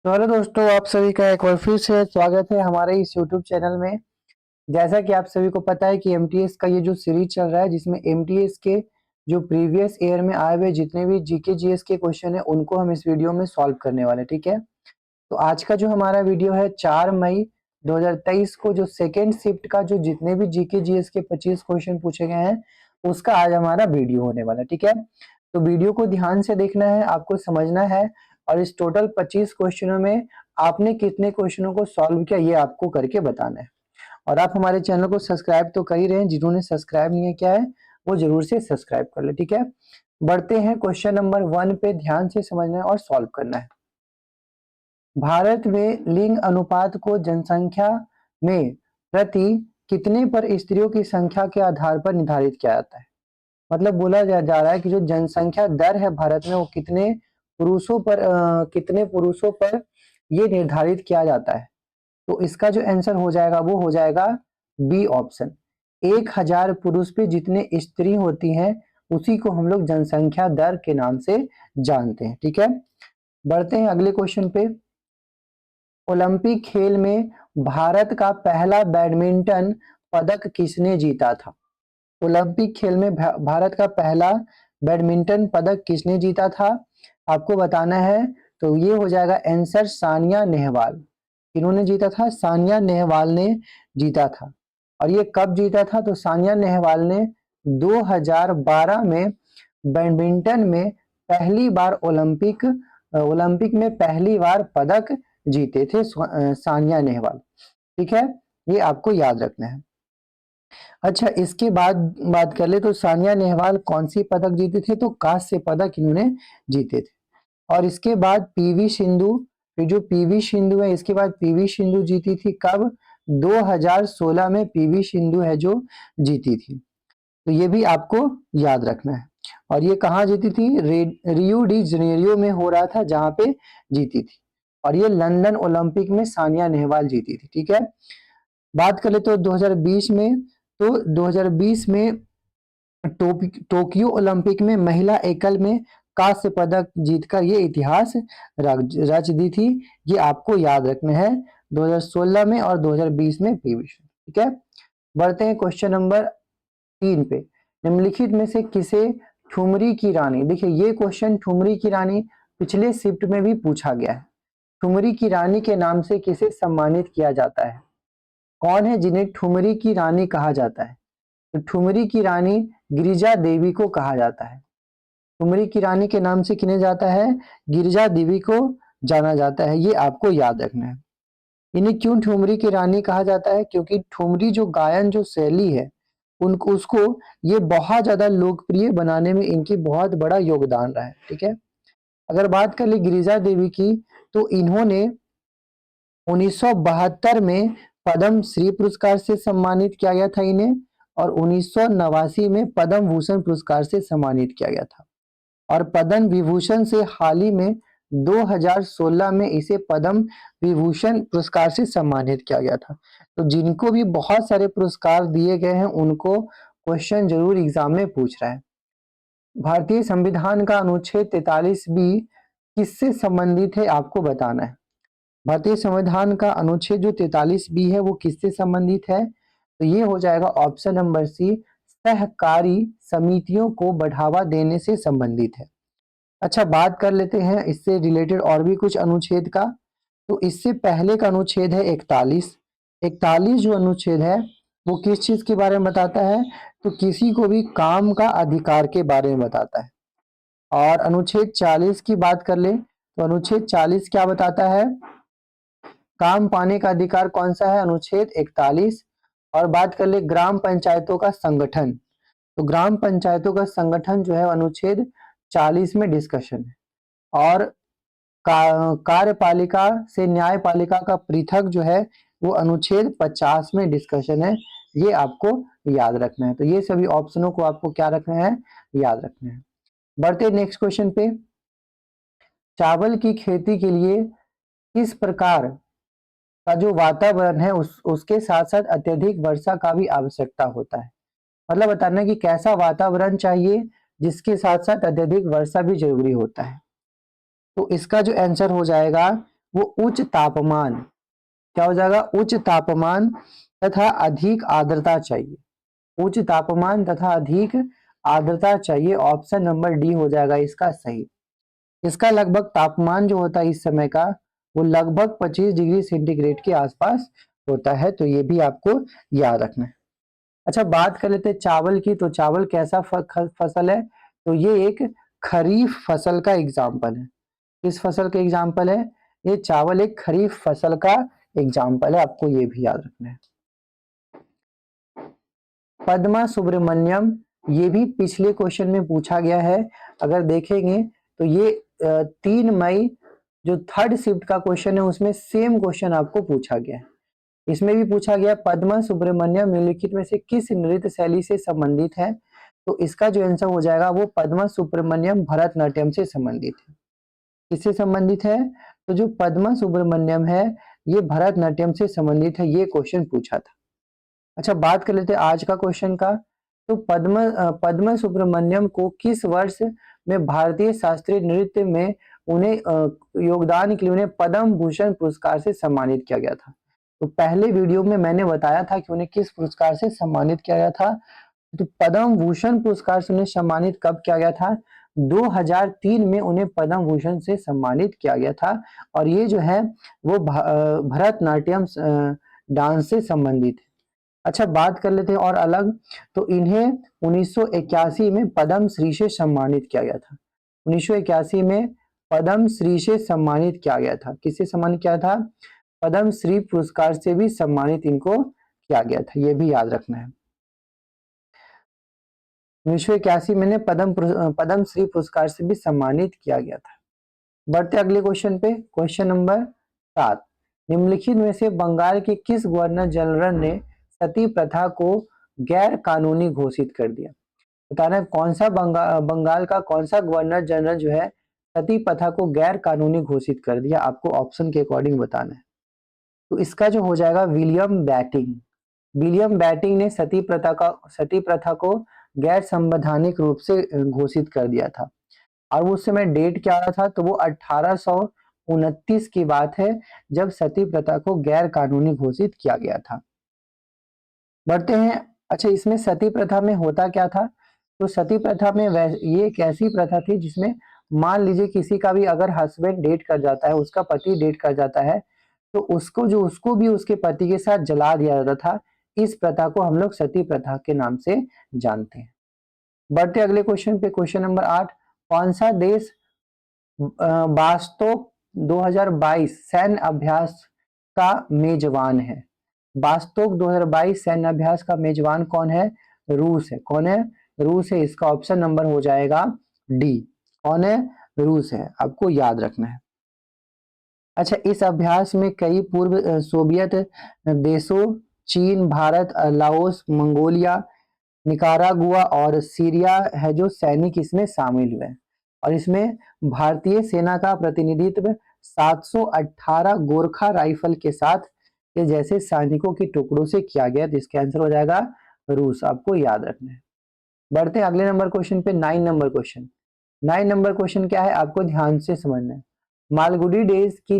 तो हेलो दोस्तों, आप सभी का एक बार फिर से स्वागत है हमारे इस यूट्यूब चैनल में। जैसा कि आप सभी को पता है कि एमटीएस का ये जो सीरीज चल रहा है, जिसमें एमटीएस के जो प्रीवियस ईयर में आए हुए जितने भी जीके जीएस के क्वेश्चन है उनको हम इस वीडियो में सॉल्व करने वाले हैं। ठीक है, तो आज का जो हमारा वीडियो है 4 मई 2023 को जो सेकेंड शिफ्ट का जो जितने भी जीके जीएस के 25 क्वेश्चन पूछे गए हैं उसका आज हमारा वीडियो होने वाला है। ठीक है, तो वीडियो को ध्यान से देखना है, आपको समझना है और इस टोटल 25 क्वेश्चनों में आपने कितने क्वेश्चनों को सॉल्व किया ये आपको करके बताना है। और आप हमारे चैनल को सब्सक्राइब तो कर ही रहे हैं, जिन्होंने सब्सक्राइब नहीं किया है वो जरूर से सब्सक्राइब कर ले। ठीक है, बढ़ते हैं क्वेश्चन नंबर 1 पे, ध्यान से समझना है और सॉल्व करना है। भारत में लिंग अनुपात को जनसंख्या में प्रति कितने पर स्त्रियों की संख्या के आधार पर निर्धारित किया जाता है। मतलब बोला जा रहा है कि जो जनसंख्या दर है भारत में वो कितने पुरुषों पर ये निर्धारित किया जाता है। तो इसका जो आंसर हो जाएगा वो हो जाएगा बी ऑप्शन। 1000 पुरुष पे जितने स्त्री होती हैं उसी को हम लोग जनसंख्या दर के नाम से जानते हैं। ठीक है, बढ़ते हैं अगले क्वेश्चन पे। ओलंपिक खेल में भारत का पहला बैडमिंटन पदक किसने जीता था। ओलंपिक खेल में भारत का पहला बैडमिंटन पदक किसने जीता था, आपको बताना है। तो ये हो जाएगा आंसर सानिया नेहवाल। इन्होंने जीता था, सानिया नेहवाल ने जीता था। और ये कब जीता था, तो सानिया नेहवाल ने 2012 में बैडमिंटन में पहली बार ओलंपिक में पहली बार पदक जीते थे सानिया नेहवाल। ठीक है, ये आपको याद रखना है। अच्छा, इसके बाद बात कर ले तो सानिया नेहवाल कौन सी पदक जीते थे, तो कांस्य पदक इन्होंने जीते थे। और इसके बाद पीवी सिंधु, ये जो पीवी सिंधु है इसके बाद पीवी सिंधु जीती थी कब, 2016 में पीवी सिंधु है जो जीती थी। तो ये भी आपको याद रखना है। और ये कहाँ जीती थी, रियो डी जनेरियो में हो रहा था जहां पे जीती थी। और ये लंदन ओलंपिक में सानिया नेहवाल जीती थी। ठीक है, बात कर ले तो 2020 में, तो 2020 में टोक्यो ओलंपिक में महिला एकल में कांस्य पदक जीतकर ये इतिहास रच दी थी। ये आपको याद रखना है, 2016 में और 2020 में पीवी सिंधु। ठीक है, बढ़ते हैं क्वेश्चन नंबर 3 पे। निम्नलिखित में से किसे ठुमरी की रानी, देखिए ये क्वेश्चन ठुमरी की रानी पिछले शिफ्ट में भी पूछा गया है। ठुमरी की रानी के नाम से किसे सम्मानित किया जाता है, कौन है जिन्हें ठुमरी की रानी कहा जाता है। तो ठुमरी की रानी गिरिजा देवी को कहा जाता है। ठुमरी की रानी के नाम से किन्हें जाता है, गिरिजा देवी को जाना जाता है। ये आपको याद रखना है। इन्हें क्यों ठुमरी की रानी कहा जाता है, क्योंकि ठुमरी जो गायन जो शैली है उनको उसको ये बहुत ज्यादा लोकप्रिय बनाने में इनकी बहुत बड़ा योगदान रहा है। ठीक है, अगर बात कर ले गिरिजा देवी की, तो इन्होंने 1972 में पद्म श्री पुरस्कार से सम्मानित किया गया था इन्हें, और 1989 में पद्म भूषण पुरस्कार से सम्मानित किया गया था। और पद्म विभूषण से हाल ही में 2016 में इसे पद्म विभूषण पुरस्कार से सम्मानित किया गया था। तो जिनको भी बहुत सारे पुरस्कार दिए गए हैं उनको क्वेश्चन जरूर एग्जाम में पूछ रहा है। भारतीय संविधान का अनुच्छेद 43B किससे संबंधित है, आपको बताना है। भारतीय संविधान का अनुच्छेद जो 43B है वो किससे संबंधित है, तो ये हो जाएगा ऑप्शन नंबर सी, सहकारी समितियों को बढ़ावा देने से संबंधित है। अच्छा, बात कर लेते हैं इससे रिलेटेड और भी कुछ अनुच्छेद का। तो इससे पहले का अनुच्छेद है 41। 41 जो अनुच्छेद है वो किस चीज के बारे में बताता है, तो किसी को भी काम का अधिकार के बारे में बताता है। और अनुच्छेद 40 की बात कर ले तो अनुच्छेद 40 क्या बताता है, काम पाने का अधिकार कौन सा है, अनुच्छेद 41। और बात कर ले ग्राम पंचायतों का संगठन, तो ग्राम पंचायतों का संगठन जो है अनुच्छेद 40 में डिस्कशन है। और कार्यपालिका से न्यायपालिका का पृथक जो है वो अनुच्छेद 50 में डिस्कशन है। ये आपको याद रखना है। तो ये सभी ऑप्शनों को आपको क्या रखना है, याद रखना है। बढ़ते नेक्स्ट क्वेश्चन पे। चावल की खेती के लिए किस प्रकार का जो वातावरण है उसके साथ साथ अत्यधिक वर्षा का भी आवश्यकता होता है। मतलब बताना है कि कैसा वातावरण चाहिए जिसके साथ साथ अत्यधिक वर्षा भी जरूरी होता है। तो इसका जो आंसर हो जाएगा वो उच्च तापमान, क्या हो जाएगा, उच्च तापमान तथा अधिक आर्द्रता चाहिए, उच्च तापमान तथा अधिक आर्द्रता चाहिए। ऑप्शन नंबर डी हो जाएगा इसका सही। इसका लगभग तापमान जो होता है इस समय का, वो लगभग 25 डिग्री सेंटीग्रेड के आसपास होता है, तो ये भी आपको याद रखना है। अच्छा, बात कर लेते हैं चावल की। तो चावल कैसा फसल है, तो ये एक खरीफ फसल का एग्जाम्पल है। किस फसल का एग्जाम्पल है, ये चावल एक खरीफ फसल का एग्जाम्पल है, आपको ये भी याद रखना है। पद्मा सुब्रमण्यम, ये भी पिछले क्वेश्चन में पूछा गया है। अगर देखेंगे तो ये 3 मई जो थर्ड शिफ्ट का क्वेश्चन है उसमें सेम क्वेश्चन आपको पूछा गया है। इसमें भी पूछा गया पद्मा सुब्रमण्यम निम्नलिखित में से किस नृत्य शैली से संबंधित है, तो इसका जो आंसर हो जाएगा वो पद्मा सुब्रमण्यम भरतनाट्यम से संबंधित है। किससे संबंधित है, तो जो पद्मा सुब्रमण्यम है ये भरतनाट्यम से संबंधित है, ये क्वेश्चन पूछा था। अच्छा, बात कर लेते हैं आज का क्वेश्चन का। तो पद्मा सुब्रमण्यम को किस वर्ष में भारतीय शास्त्रीय नृत्य में उन्हें योगदान के लिए उन्हें पद्म भूषण पुरस्कार से सम्मानित किया गया था। तो पहले वीडियो में मैंने बताया था कि उन्हें किस पुरस्कार से सम्मानित किया गया था। तो पद्म भूषण पुरस्कार से उन्हें सम्मानित कब किया गया था, 2003 में उन्हें पद्म भूषण से सम्मानित किया गया था। और ये जो है वो भरतनाट्यम डांस से संबंधित है। अच्छा, बात कर लेते हैं और अलग। तो इन्हें 1981 में पद्म श्री से सम्मानित किया गया था। 1981 में पद्म श्री से सम्मानित किया गया था। किससे सम्मानित किया था, पद्म श्री पुरस्कार से भी सम्मानित इनको किया गया था, ये भी याद रखना है। 1981 में पद्म श्री पुरस्कार से भी सम्मानित किया गया था। बढ़ते अगले क्वेश्चन पे, क्वेश्चन नंबर 7। निम्नलिखित में से बंगाल के किस गवर्नर जनरल ने सती प्रथा को गैर कानूनी घोषित कर दिया। बताना है कौन सा बंगाल का कौन सा गवर्नर जनरल जो है सती प्रथा को गैर कानूनी घोषित कर दिया, आपको ऑप्शन के अकॉर्डिंग बताना है। तो इसका जो हो जाएगा विलियम बैटिंग। विलियम बैटिंग ने सती प्रथा को गैर संवैधानिक रूप से घोषित कर दिया था। और उस समय डेट क्या रहा था, तो वो 1829 की बात है जब सती प्रथा को गैर कानूनी घोषित किया गया था। बढ़ते हैं। अच्छा, इसमें सती प्रथा में होता क्या था, तो सती प्रथा में ये एक ऐसी प्रथा थी जिसमें मान लीजिए किसी का भी अगर हस्बैंड डेट कर जाता है, उसका पति डेट कर जाता है, तो उसको भी उसके पति के साथ जला दिया जाता था। इस प्रथा को हम लोग सती प्रथा के नाम से जानते हैं। बढ़ते अगले क्वेश्चन पे, क्वेश्चन नंबर 8। कौन सा देश वास्तव 2022 सैन्य अभ्यास का मेजबान है। वास्तव 2022 सैन्य अभ्यास का मेजबान कौन है, रूस है। कौन है, रूस है। इसका ऑप्शन नंबर हो जाएगा डी। कौन है, रूस है, आपको याद रखना है। अच्छा, इस अभ्यास में कई पूर्व सोवियत देशों चीन, भारत, लाओस, मंगोलिया, निकारागुआ और सीरिया है जो सैनिक इसमें शामिल हुए। और इसमें भारतीय सेना का प्रतिनिधित्व 718 गोरखा राइफल के साथ ये जैसे सैनिकों के टुकड़ों से किया गया। तो इसका आंसर हो जाएगा रूस, आपको याद रखना है। बढ़ते हैं अगले नंबर क्वेश्चन पे, 9 नंबर क्वेश्चन। 9 नंबर क्वेश्चन क्या है, आपको ध्यान से समझना है। मालगुडी डेज की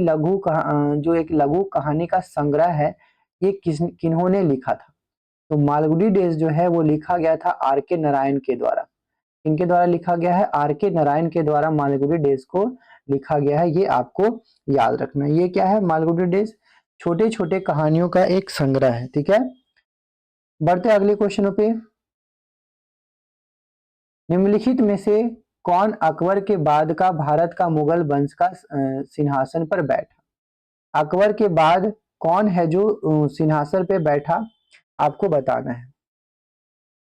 जो एक लघु कहानी का संग्रह है, ये किन्होंने लिखा था। तो मालगुडी डेज जो है वो लिखा गया था आर के नारायण के द्वारा। इनके द्वारा लिखा गया है, आर के नारायण के द्वारा मालगुडी डेज को लिखा गया है, ये आपको याद रखना है। ये क्या है, मालगुडी डेज छोटे छोटे कहानियों का एक संग्रह है, ठीक है। बढ़ते अगले क्वेश्चन पे। निम्नलिखित में से कौन अकबर के बाद का भारत का मुगल वंश का सिंहासन पर बैठा। अकबर के बाद कौन है जो सिंहासन पे बैठा, आपको बताना है।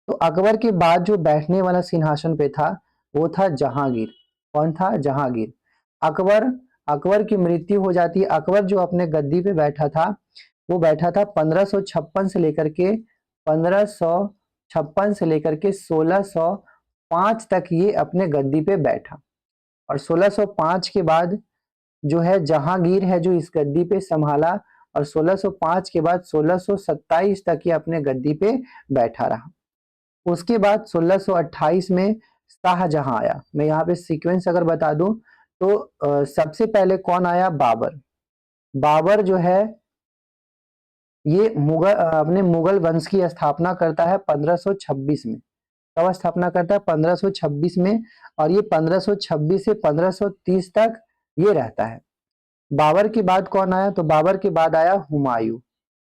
तो अकबर के बाद जो बैठने वाला सिंहासन पे था वो था जहांगीर। कौन था, जहांगीर। अकबर की मृत्यु हो जाती है। अकबर जो अपने गद्दी पे बैठा था वो बैठा था 1556 से लेकर के 1605 तक ये अपने गद्दी पे बैठा। और 1605 के बाद जो है जहांगीर है जो इस गद्दी पे संभाला। और 1605 के बाद 1627 तक ये अपने गद्दी पे बैठा रहा। उसके बाद 1628 में शाहजहां आया। मैं यहाँ पे सीक्वेंस अगर बता दूं तो सबसे पहले कौन आया, बाबर। बाबर जो है ये अपने मुगल वंश की स्थापना करता है 1526 में। कब स्थापना करता है? 1526 में। और ये 1526 से 1530 तक ये रहता है। बाबर के बाद कौन आया? तो बाबर के बाद आया हुमायूं।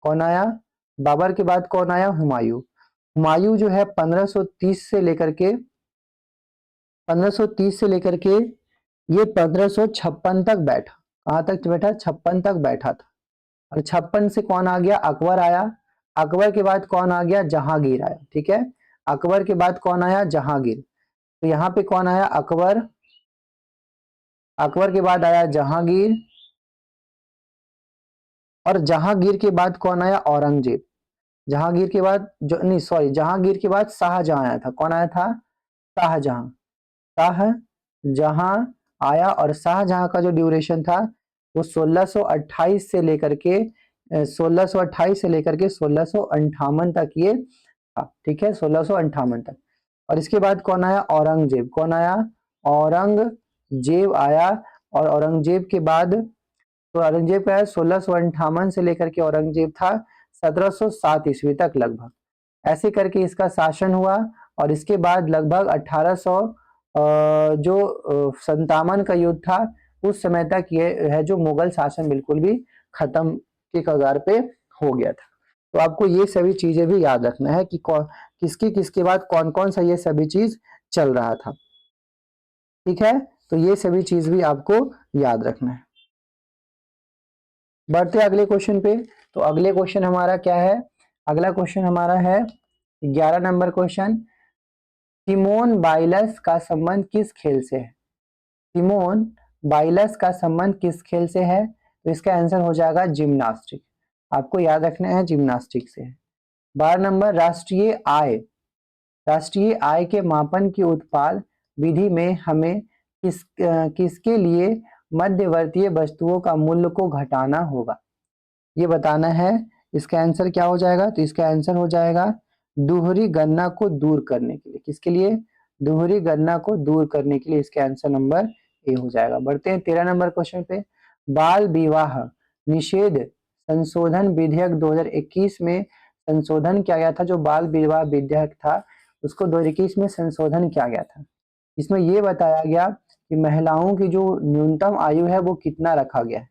कौन आया? बाबर के बाद कौन आया? हुमायूं। हुमायूं जो है 1530 से लेकर के 1530 से लेकर के ये 1556 तक बैठा। कहाँ तक बैठा? 56 तक बैठा था। और 56 से कौन आ गया? अकबर आया। अकबर के बाद कौन आ गया? जहांगीर आया। ठीक है, अकबर के बाद कौन आया? जहांगीर। तो यहाँ पे कौन आया? अकबर। अकबर के बाद आया जहांगीर। और जहांगीर के बाद कौन आया? औरंगजेब। जहांगीर के बाद जो नहीं सॉरी जहांगीर के बाद शाहजहां आया था। कौन आया था? शाहजहां। शाहजहां आया। और शाहजहां का जो ड्यूरेशन था वो 1628 से लेकर के 1628 से लेकर के 1658 तक ये था। ठीक है, 1658 तक। और इसके बाद कौन आया? औरंगजेब। कौन आया? औरंगजेब आया। और औरंगजेब के बाद तो औरंगजेब का 1658 से लेकर के औरंगजेब था 1707 ईस्वी तक लगभग। ऐसे करके इसका शासन हुआ। और इसके बाद लगभग 1800 जो 57 का युद्ध था उस समय तक ये है जो मुगल शासन बिल्कुल भी खत्म के कगार पे हो गया था। तो आपको ये सभी चीजें भी याद रखना है कि किसकी किसके बाद कौन कौन सा ये सभी चीज चल रहा था। ठीक है, तो ये सभी चीज भी आपको याद रखना है। बढ़ते अगले क्वेश्चन पे। तो अगले क्वेश्चन हमारा क्या है? अगला क्वेश्चन हमारा है 11 नंबर क्वेश्चन। सिमोन बाइलस का संबंध किस खेल से है? सिमोन बाइलस का संबंध किस खेल से है? तो इसका आंसर हो जाएगा जिम्नास्टिक। आपको याद रखना है जिम्नास्टिक से है। 12 नंबर राष्ट्रीय आय के मापन की उत्पाद विधि में हमें किसके लिए मध्यवर्तीय वस्तुओं का मूल्य को घटाना होगा? ये बताना है। इसका आंसर क्या हो जाएगा? तो इसका आंसर हो जाएगा दोहरी गणना को दूर करने के लिए। किसके लिए? दोहरी गणना को दूर करने के लिए इसका आंसर नंबर ए हो जाएगा। बढ़ते हैं 13 नंबर क्वेश्चन पे। बाल विवाह निषेध संशोधन विधेयक 2021 में संशोधन किया गया था। जो बाल विवाह विधेयक था उसको 2021 में संशोधन किया गया था। इसमें यह बताया गया कि महिलाओं की जो न्यूनतम आयु है वो कितना रखा गया है।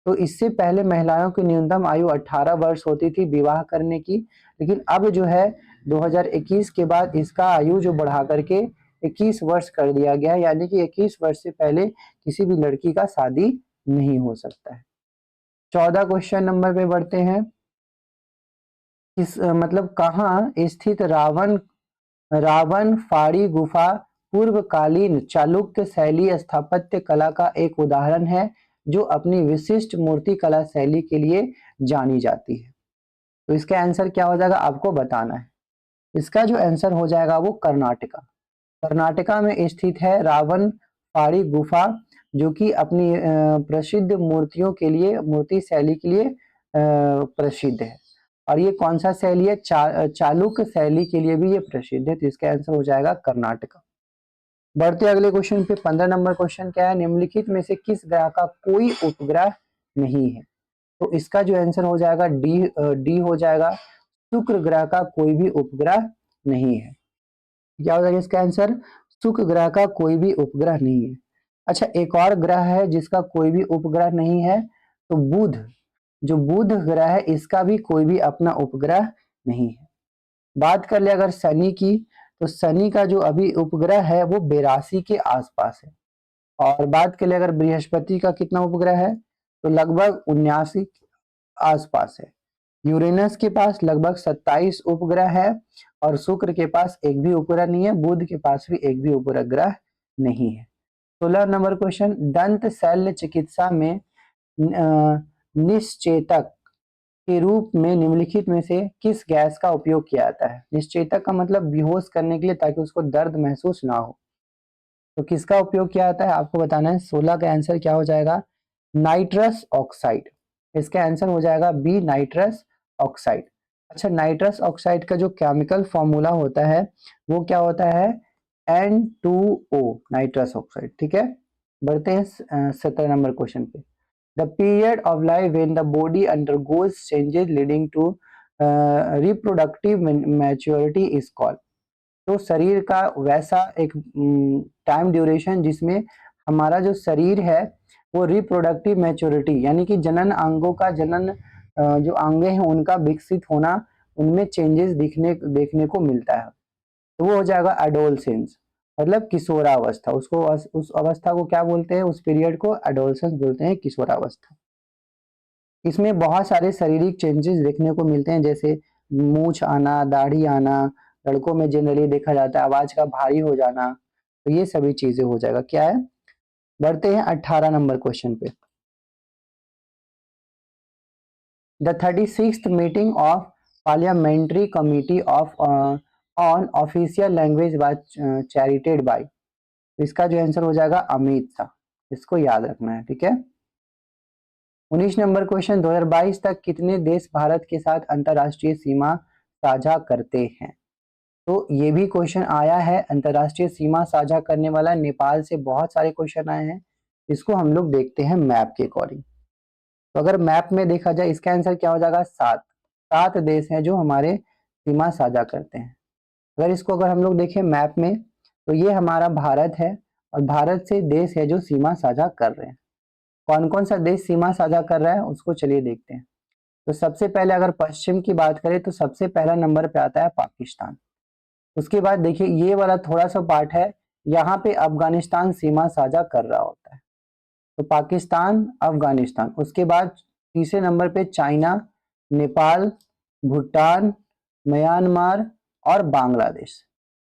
तो इससे पहले महिलाओं की न्यूनतम आयु 18 वर्ष होती थी विवाह करने की। लेकिन अब जो है 2021 के बाद इसका आयु जो बढ़ा करके 21 वर्ष कर दिया गया है। यानी कि 21 वर्ष से पहले किसी भी लड़की का शादी नहीं हो सकता है। 14 क्वेश्चन नंबर पे बढ़ते हैं। मतलब कहाँ स्थित रावण फाड़ी गुफा पूर्वकालीन चालुक्य शैली स्थापत्य कला का एक उदाहरण है जो अपनी विशिष्ट मूर्ति कला शैली के लिए जानी जाती है। तो इसका आंसर क्या हो जाएगा? आपको बताना है। इसका जो आंसर हो जाएगा वो कर्नाटका। कर्नाटका में स्थित है रावण फाड़ी गुफा जो कि अपनी प्रसिद्ध मूर्तियों के लिए मूर्ति शैली के लिए प्रसिद्ध है। और ये कौन सा शैली है? चालुक्य शैली के लिए भी ये प्रसिद्ध है। तो इसका आंसर हो जाएगा कर्नाटका। बढ़ते अगले क्वेश्चन पे। 15 नंबर क्वेश्चन क्या है? निम्नलिखित में से किस ग्रह का कोई उपग्रह नहीं है? तो इसका जो आंसर हो जाएगा डी हो जाएगा। शुक्र ग्रह का कोई भी उपग्रह नहीं है। क्या हो जाएगा इसका आंसर? शुक्र ग्रह का कोई भी उपग्रह नहीं है। अच्छा, एक और ग्रह है जिसका कोई भी उपग्रह नहीं है। तो बुध, जो बुध ग्रह है इसका भी कोई भी अपना उपग्रह नहीं है। बात कर ले अगर शनि की, तो शनि का जो अभी उपग्रह है वो 82 के आसपास है। और बात कर ले अगर बृहस्पति का कितना उपग्रह है, तो लगभग 79 के आसपास है। यूरेनस के पास लगभग 27 उपग्रह है। और शुक्र के पास एक भी उपग्रह नहीं है। बुध के पास भी एक भी उपग्रह नहीं है। 16 नंबर क्वेश्चन। दंत शल्य चिकित्सा में निश्चेतक के रूप में निम्नलिखित में से किस गैस का उपयोग किया जाता है? निश्चेतक का मतलब बेहोश करने के लिए ताकि उसको दर्द महसूस ना हो। तो किसका उपयोग किया जाता है आपको बताना है। 16 का आंसर क्या हो जाएगा? Nitrous oxide. इसका आंसर हो जाएगा बी नाइट्रस ऑक्साइड। अच्छा, नाइट्रस ऑक्साइड का जो केमिकल फॉर्मूला होता है वो क्या होता है? N2O nitrous oxide. ठीक है, बढ़ते हैं 17 नंबर क्वेश्चन पे। The period of life when the body undergoes changes leading to reproductive maturity is called. तो शरीर का वैसा एक टाइम ड्यूरेशन जिसमें हमारा जो शरीर है वो रिप्रोडक्टिव मैच्योरिटी यानी कि जनन अंगों का जनन जो अंगे हैं उनका विकसित होना, उनमें चेंजेस देखने को मिलता है, तो वो हो जाएगा एडोलसेंस, मतलब किशोरावस्था। उसको उस अवस्था को क्या बोलते हैं, उस पीरियड को एडोलसेंस बोलते हैं, किशोरावस्था। इसमें बहुत सारे शारीरिक चेंजेस देखने को मिलते हैं, जैसे मूछ आना, दाढ़ी आना, लड़कों में जनरली देखा जाता है आवाज का भारी हो जाना, तो ये सभी चीजें हो जाएगा। क्या है, बढ़ते हैं 18 नंबर क्वेश्चन पे। The 36th meeting of parliamentary committee of on official language was chaired by. इसका जो आंसर हो जाएगा अमित शाह, इसको याद रखना है, ठीक है। 19 नंबर क्वेश्चन, 2022 तक कितने देश भारत के साथ अंतरराष्ट्रीय सीमा साझा करते हैं। तो ये भी क्वेश्चन आया है, अंतरराष्ट्रीय सीमा साझा करने वाला नेपाल से बहुत सारे क्वेश्चन आए हैं। इसको हम लोग देखते हैं मैप के अकॉर्डिंग। तो अगर मैप में देखा जाए इसका आंसर क्या हो जाएगा, 7 देश हैं जो हमारे सीमा साझा करते हैं। अगर हम लोग देखें मैप में तो ये हमारा भारत है और भारत से देश है जो सीमा साझा कर रहे हैं। कौन कौन सा देश सीमा साझा कर रहा है उसको चलिए देखते हैं। तो सबसे पहले अगर पश्चिम की बात करें तो सबसे पहला नंबर पे आता है पाकिस्तान। उसके बाद देखिए ये वाला थोड़ा सा पार्ट है, यहाँ पे अफगानिस्तान सीमा साझा कर रहा होता है, तो पाकिस्तान, अफगानिस्तान। उसके बाद तीसरे नंबर पे चाइना, नेपाल, भूटान, म्यांमार और बांग्लादेश।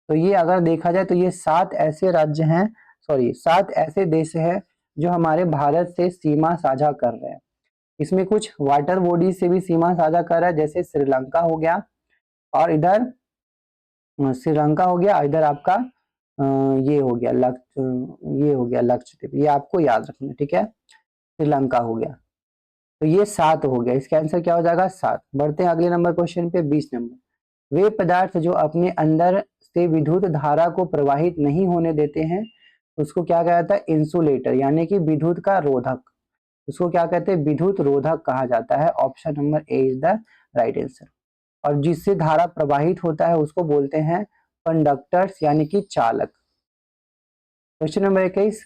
तो ये अगर देखा जाए तो ये 7 ऐसे राज्य हैं, सॉरी 7 ऐसे देश हैं जो हमारे भारत से सीमा साझा कर रहे हैं। इसमें कुछ वाटर बॉडी से भी सीमा साझा कर रहा है, जैसे श्रीलंका हो गया, और इधर श्रीलंका हो गया, इधर आपका ये हो गया लक्षद्वीप, ये आपको याद रखना, ठीक है। श्रीलंका हो गया, तो ये 7 हो गया, इसका आंसर क्या हो जाएगा 7। बढ़ते हैं अगले नंबर क्वेश्चन पे, 20 नंबर। वे पदार्थ जो अपने अंदर से विद्युत धारा को प्रवाहित नहीं होने देते हैं उसको क्या कहा जाता है, इंसुलेटर, यानी कि विद्युत का रोधक। उसको क्या कहते हैं, विद्युत रोधक कहा जाता है। Option number A is the right answer. और जिससे धारा प्रवाहित होता है उसको बोलते हैं कंडक्टर्स, यानी कि चालक। क्वेश्चन नंबर 21,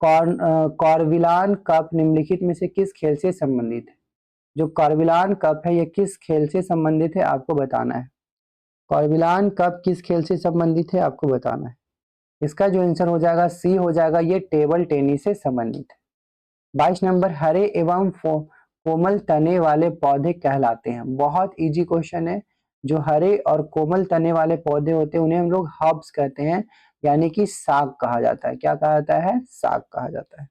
कॉर्विलान कप निम्नलिखित में से किस खेल से संबंधित है। जो कॉर्विलान कप है ये किस खेल से संबंधित है आपको बताना है। कॉर्विलान कप किस खेल से संबंधित है आपको बताना है। इसका जो आंसर हो जाएगा सी हो जाएगा, ये टेबल टेनिस से संबंधित है। 22 नंबर, हरे एवं कोमल तने वाले पौधे कहलाते हैं। बहुत इजी क्वेश्चन है। जो हरे और कोमल तने वाले पौधे होते हैं उन्हें हम लोग हर्ब्स कहते हैं, यानी कि साग कहा जाता है। क्या कहा जाता है, साग कहा जाता है।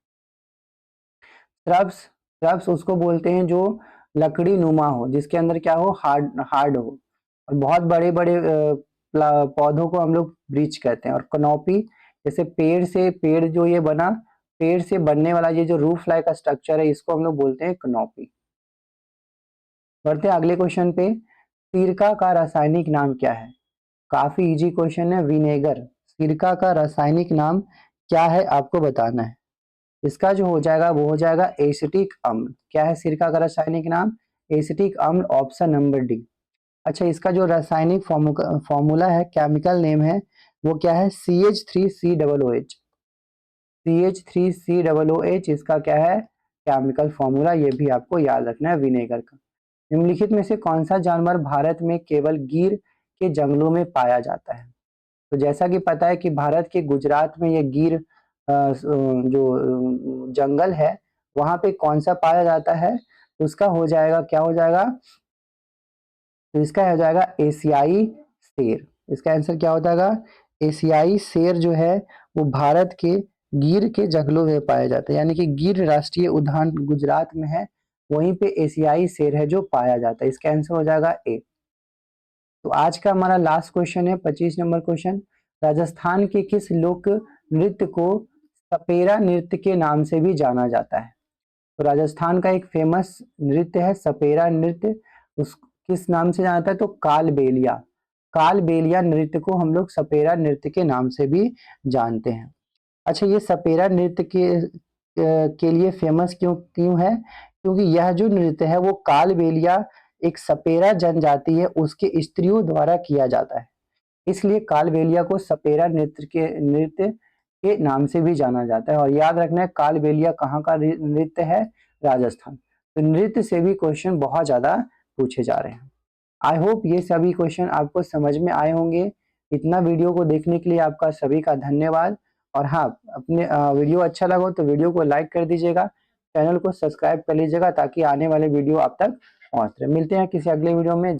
श्रब्स, श्रब्स उसको बोलते हैं जो लकड़ी नुमा हो, जिसके अंदर क्या हो, हार्ड हार्ड हो। और बहुत बड़े बड़े पौधों को हम लोग वृक्ष कहते हैं। और कनोपी, जैसे पेड़ जो ये बना, पेड़ से बनने वाला ये जो रूफ लाइक स्ट्रक्चर है इसको हम लोग बोलते हैं कनोपी। बढ़ते हैं अगले क्वेश्चन पे, सिरका का रासायनिक नाम क्या है। काफी इजी क्वेश्चन है, विनेगर। सिरका का रासायनिक नाम क्या है आपको बताना है। इसका जो हो जाएगा वो हो जाएगा एसिटिक अम्ल। क्या है सिरका का रासायनिक नाम, एसिटिक अम्ल, ऑप्शन नंबर डी। अच्छा, इसका जो रासायनिक फॉर्मूला है, केमिकल नेम है, वो क्या है, CH3COOH। CH3COOH इसका क्या है, केमिकल फॉर्मूला। ये भी आपको याद रखना है विनेगर का। निम्नलिखित में से कौन सा जानवर भारत में केवल गिर के जंगलों में पाया जाता है। तो जैसा कि पता है कि भारत के गुजरात में ये गिर जो जंगल है वहां पे कौन सा पाया जाता है, उसका हो जाएगा, क्या हो जाएगा, तो इसका हो जाएगा एशियाई शेर। इसका आंसर क्या हो जाएगा, एशियाई शेर जो है वो भारत के गिर के जंगलों में पाया जाता है, यानी कि गिर राष्ट्रीय उद्यान गुजरात में है, वहीं पे एशियाई शेर है जो पाया जाता है। इसका आंसर हो जाएगा ए। तो आज का हमारा लास्ट क्वेश्चन है 25 नंबर क्वेश्चन, राजस्थान के किस लोक नृत्य को सपेरा नृत्य के नाम से भी जाना जाता है। तो राजस्थान का एक फेमस नृत्य है सपेरा नृत्य, उस किस नाम से जाना जाता है, तो कालबेलिया। कालबेलिया नृत्य को हम लोग सपेरा नृत्य के नाम से भी जानते हैं। अच्छा, ये सपेरा नृत्य के लिए फेमस क्यों है? क्योंकि यह जो नृत्य है वो कालबेलिया एक सपेरा जनजाति है उसके स्त्रियों द्वारा किया जाता है, इसलिए कालबेलिया को सपेरा नृत्य के नाम से भी जाना जाता है। और याद रखना है कालबेलिया कहाँ का नृत्य है? राजस्थान। तो नृत्य से भी क्वेश्चन बहुत ज्यादा पूछे जा रहे हैं। आई होप ये सभी क्वेश्चन आपको समझ में आए होंगे। इतना वीडियो को देखने के लिए आपका सभी का धन्यवाद। और हाँ, अपने वीडियो अच्छा लगा हो तो वीडियो को लाइक कर दीजिएगा, चैनल को सब्सक्राइब कर लीजिएगा ताकि आने वाले वीडियो आप तक पहुंच रहे। मिलते हैं किसी अगले वीडियो में।